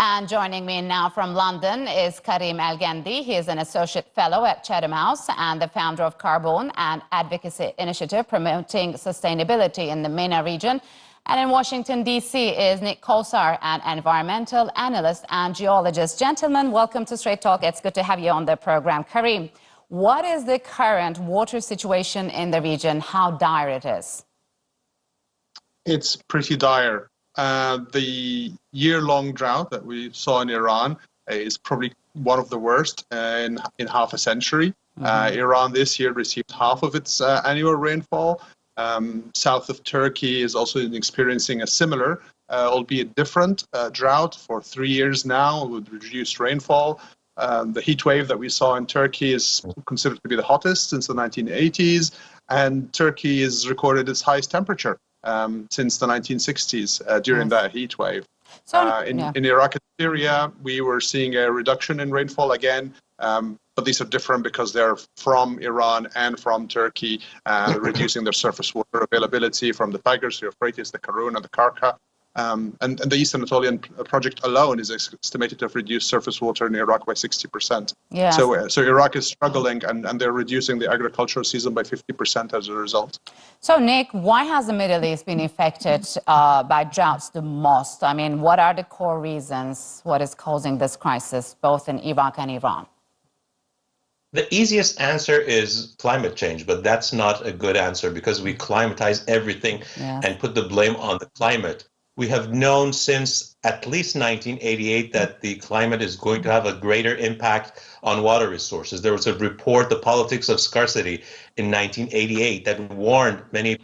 And joining me now from London is Karim Elgendy. He is an associate fellow at Chatham House and the founder of Carbon, an advocacy initiative promoting sustainability in the MENA region. And in Washington, D.C. is Nick Kosar, an environmental analyst and geologist. Gentlemen, welcome to Straight Talk. It's good to have you on the program. Karim, what is the current water situation in the region? How dire it is? It's pretty dire. The year-long drought that we saw in Iran is probably one of the worst in half a century. Iran this year received half of its annual rainfall. South of Turkey is also experiencing a similar, albeit different, drought for 3 years now with reduced rainfall. The heat wave that we saw in Turkey is considered to be the hottest since the 1980s, and Turkey has recorded its highest temperature since the 1960s during that heat wave. In Iraq and Syria, we were seeing a reduction in rainfall again, but these are different because they're from Iran and from Turkey, reducing their surface water availability from the Tigris, the Euphrates, the Karun, and the Karka. And the East Anatolian project alone is estimated to have reduced surface water in Iraq by 60%. Yeah. So Iraq is struggling, and they're reducing the agricultural season by 50% as a result. So, Nick, why has the Middle East been affected by droughts the most? I mean, what are the core reasons? What is causing this crisis, both in Iraq and Iran? The easiest answer is climate change, but that's not a good answer because we climatize everything and put the blame on the climate. We have known since at least 1988 that the climate is going to have a greater impact on water resources. There was a report, The Politics of Scarcity, in 1988 that warned many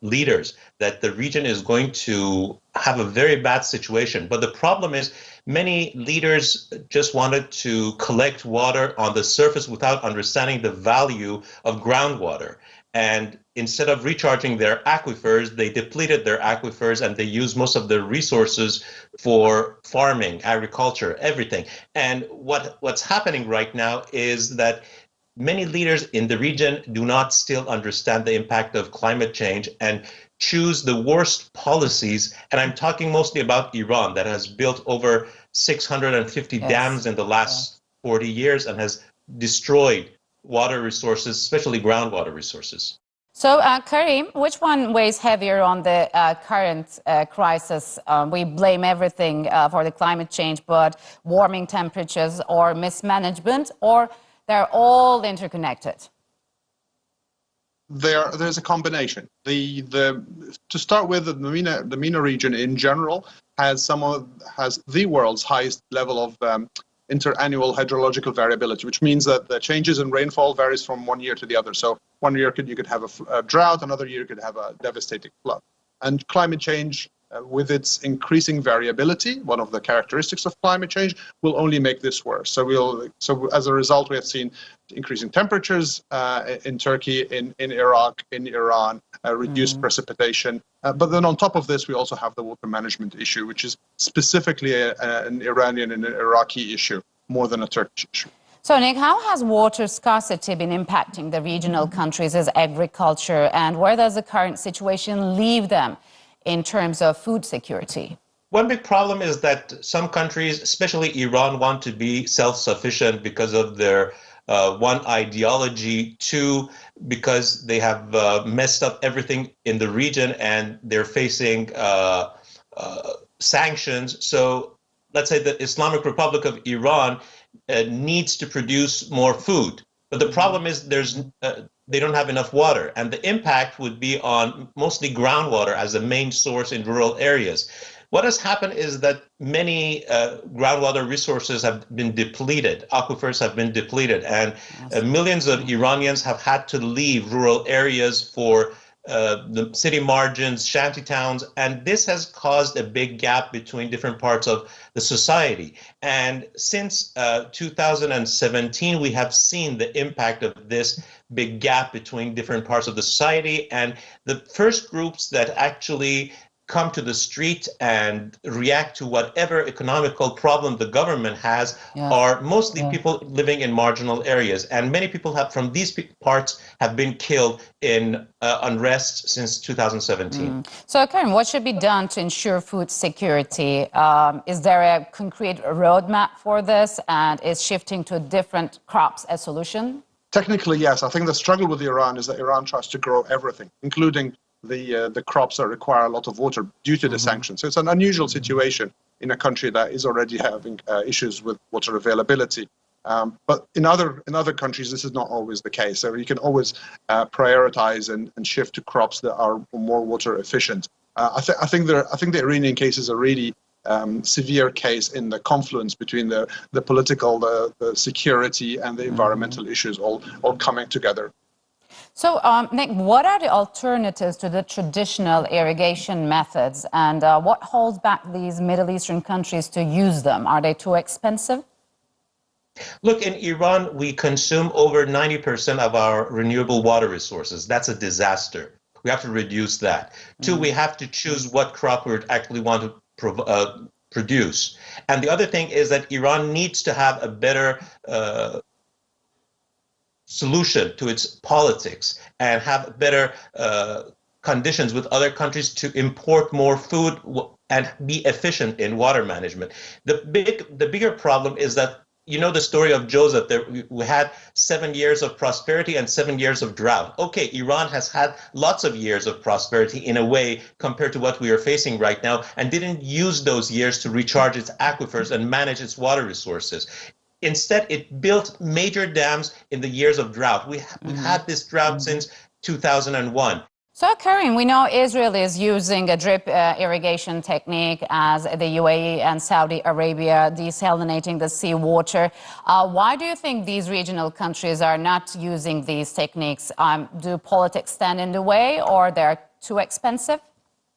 leaders that the region is going to have a very bad situation. But the problem is many leaders just wanted to collect water on the surface without understanding the value of groundwater. And instead of recharging their aquifers, they depleted their aquifers and they used most of their resources for farming, agriculture, everything. And what's happening right now is that many leaders in the region do not still understand the impact of climate change and choose the worst policies. And I'm talking mostly about Iran, that has built over 650 dams in the last 40 years and has destroyed water resources, especially groundwater resources. So, Karim, which one weighs heavier on the current crisis? We blame everything for the climate change, but warming temperatures or mismanagement, or they're all interconnected? There's a combination. To start with, the MENA region in general has the world's highest level of interannual hydrological variability, which means that the changes in rainfall varies from one year to the other. So one year you could have a drought, another year you could have a devastating flood. And climate change, with its increasing variability, one of the characteristics of climate change, will only make this worse. So as a result, we have seen increasing temperatures in Turkey, in Iraq, in Iran, reduced precipitation. But then on top of this, we also have the water management issue, which is specifically an Iranian and an Iraqi issue, more than a Turkish issue. So, Nick, how has water scarcity been impacting the regional countries' agriculture, and where does the current situation leave them in terms of food security? One big problem is that some countries, especially Iran, want to be self-sufficient because of their one, ideology, two, because they have messed up everything in the region and they're facing sanctions. So let's say the Islamic Republic of Iran needs to produce more food. But the problem is they don't have enough water, and the impact would be on mostly groundwater as a main source in rural areas. What has happened is that many groundwater resources have been depleted, aquifers have been depleted, and millions of Iranians have had to leave rural areas for the city margins, shanty towns, and this has caused a big gap between different parts of the society. And since 2017, we have seen the impact of this big gap between different parts of the society, and the first groups that actually come to the street and react to whatever economical problem the government has are mostly people living in marginal areas. And many people from these parts have been killed in unrest since 2017. So, Karim, what should be done to ensure food security? Is there a concrete roadmap for this? And is shifting to different crops a solution? Technically, yes. I think the struggle with Iran is that Iran tries to grow everything, including the crops that require a lot of water due to the sanctions. So it's an unusual situation in a country that is already having issues with water availability. But in other countries, this is not always the case. So you can always prioritize and shift to crops that are more water efficient. I think the Iranian case is a really severe case in the confluence between the political, the security, and the environmental issues all coming together. So, Nick, what are the alternatives to the traditional irrigation methods, and what holds back these Middle Eastern countries to use them? Are they too expensive? Look, in Iran, we consume over 90% of our renewable water resources. That's a disaster. We have to reduce that. Two, we have to choose what crop we actually want to produce. And the other thing is that Iran needs to have a better solution to its politics and have better conditions with other countries to import more food and be efficient in water management. The bigger problem is that, you know, the story of Joseph, we had 7 years of prosperity and 7 years of drought. Okay, Iran has had lots of years of prosperity in a way compared to what we are facing right now, and didn't use those years to recharge its aquifers and manage its water resources. Instead, it built major dams in the years of drought. We've had this drought since 2001. So, Karim, we know Israel is using a drip irrigation technique as the UAE and Saudi Arabia desalinating the seawater. Why do you think these regional countries are not using these techniques? Do politics stand in the way, or they're too expensive?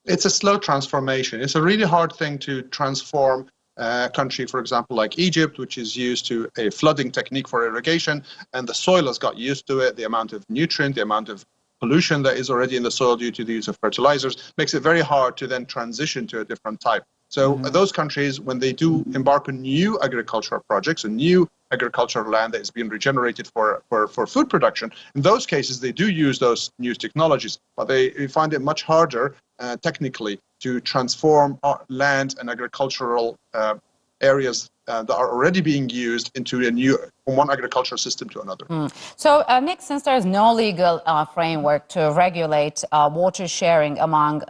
It's a slow transformation. It's a really hard thing to transform a country, for example, like Egypt, which is used to a flooding technique for irrigation, and the soil has got used to it. The amount of nutrient, the amount of pollution that is already in the soil due to the use of fertilizers makes it very hard to then transition to a different type. So those countries, when they do embark on new agricultural projects, a new agricultural land that is being regenerated for food production, in those cases, they do use those new technologies, but they find it much harder technically to transform land and agricultural areas that are already being used into a new, from one agricultural system to another. So, Nick, since there is no legal framework to regulate water sharing among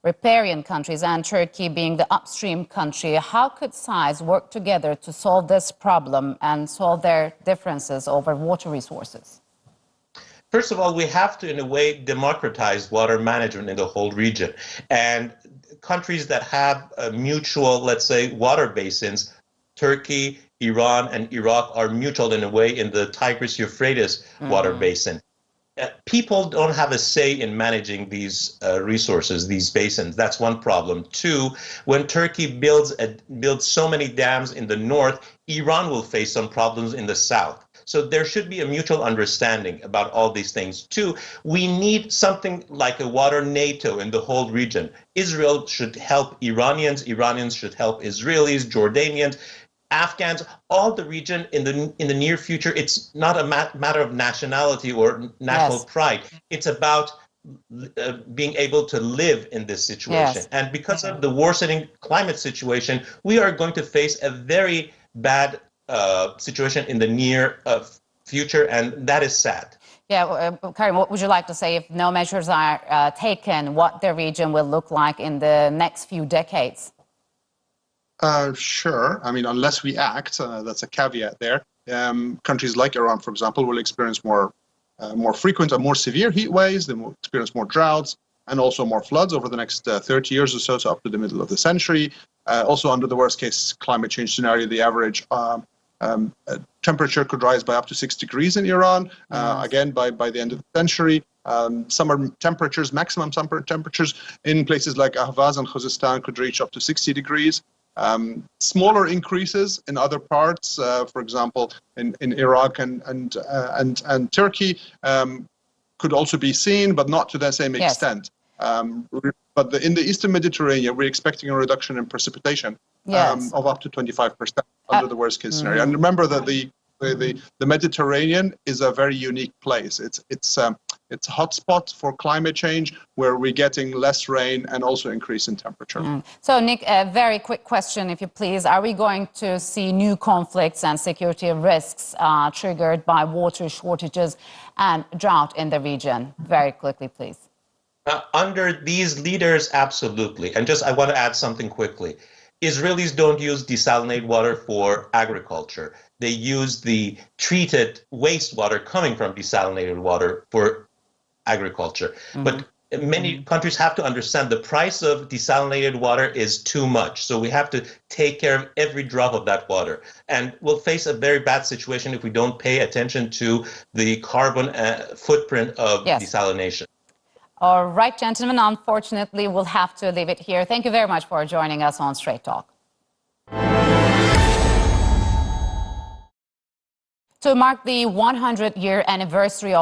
riparian countries, and Turkey being the upstream country, how could sides work together to solve this problem and solve their differences over water resources? First of all, we have to, in a way, democratize water management in the whole region. And countries that have mutual, let's say, water basins, Turkey, Iran, and Iraq are mutual in a way in the Tigris-Euphrates water basin. People don't have a say in managing these resources, these basins. That's one problem. Two, when Turkey builds so many dams in the north, Iran will face some problems in the south. So there should be a mutual understanding about all these things. Two, we need something like a water NATO in the whole region. Israel should help Iranians, Iranians should help Israelis, Jordanians, Afghans, all the region in the near future. It's not a matter of nationality or national pride. It's about being able to live in this situation. And because of the worsening climate situation, we are going to face a very bad situation in the near future, and that is sad. Yeah, Karim, what would you like to say if no measures are taken, what the region will look like in the next few decades? Sure. I mean, unless we act, that's a caveat there. Countries like Iran, for example, will experience more frequent and more severe heat waves. They will experience more droughts and also more floods over the next 30 years or so, so up to the middle of the century. Also, under the worst-case climate change scenario, the average temperature could rise by up to 6 degrees in Iran, again, by the end of the century. Summer temperatures, maximum summer temperatures in places like Ahvaz and Khuzestan could reach up to 60 degrees. Smaller increases in other parts, for example, in Iraq and Turkey, could also be seen, but not to the same extent. But But in the Eastern Mediterranean, we're expecting a reduction in precipitation of up to 25% under the worst case scenario. And remember that the Mediterranean is a very unique place. It's a hotspot for climate change, where we're getting less rain and also increase in temperature. So, Nick, a very quick question, if you please. Are we going to see new conflicts and security risks triggered by water shortages and drought in the region? Very quickly, please. Under these leaders, absolutely. And I want to add something quickly. Israelis don't use desalinated water for agriculture. They use the treated wastewater coming from desalinated water for agriculture. But many countries have to understand the price of desalinated water is too much. So we have to take care of every drop of that water. And we'll face a very bad situation if we don't pay attention to the carbon footprint of desalination. All right, gentlemen, unfortunately, we'll have to leave it here. Thank you very much for joining us on Straight Talk. To mark the 100-year anniversary of